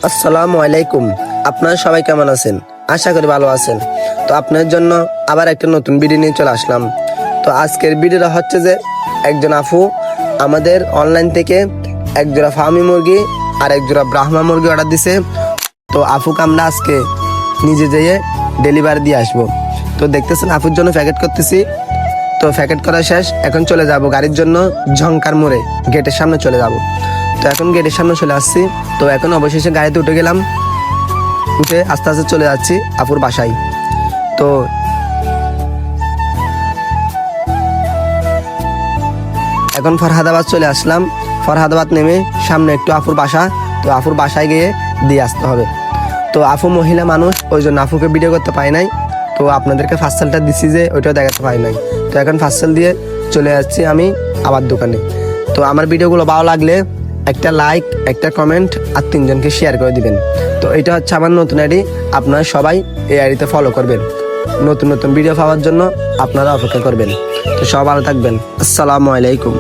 আসসালামু আলাইকুম। আপনারা সবাই কেমন আছেন? আশা করি ভালো আছেন। তো আপনার জন্য আবার একটা নতুন ভিডিও নিয়ে চলে আসলাম। তো আজকের ভিডিওটা হচ্ছে যে একজন আপু আমাদের অনলাইন থেকে এক জোড়া ফার্মি মুরগি আর এক জোড়া ব্রাহ্মা মুরগি অর্ডার দিছে। তো আপুকে আমরা আজকে নিজে যেয়ে ডেলিভারি দিয়ে আসবো। তো দেখতেছেন আপুর জন্য প্যাকেট করতেছি। তো প্যাকেট করা শেষ, এখন চলে যাব গাড়ির জন্য ঝংকার মোড়ে, গেটের সামনে চলে যাব। তো এখন গেটের সামনে চলে আসছি। তো এখন অবশেষে গাড়িতে উঠে গেলাম, উঠে আস্তে আস্তে চলে যাচ্ছি আপুর বাসায়। তো এখন ফরহাদাবাদ চলে আসলাম। ফরহাদাবাদ নেমে সামনে একটু আপুর বাসা, তো আপুর বাসায় গিয়ে দিয়ে আসতে হবে। তো আপু মহিলা মানুষ, ওই জন্য আপুকে ভিডিও করতে পারি নাই। তো আপনাদেরকে পার্সেলটা দিছি যে ওইটাও দেখাতে পারি নাই। তো এখন পার্সেল দিয়ে চলে যাচ্ছি আমি আবার দোকানে। তো আমার ভিডিওগুলো ভালো লাগলে একটা লাইক, একটা কমেন্ট আর 3 জনকে শেয়ার করে দিবেন। তো এটা হচ্ছে আমার নতুন আইডি, আপনারা সবাই এই আইডিতে ফলো করবেন। নতুন নতুন ভিডিও পাওয়ার জন্য আপনারা অপেক্ষা করবেন। তো সব ভালো থাকবেন। আসসালামু আলাইকুম।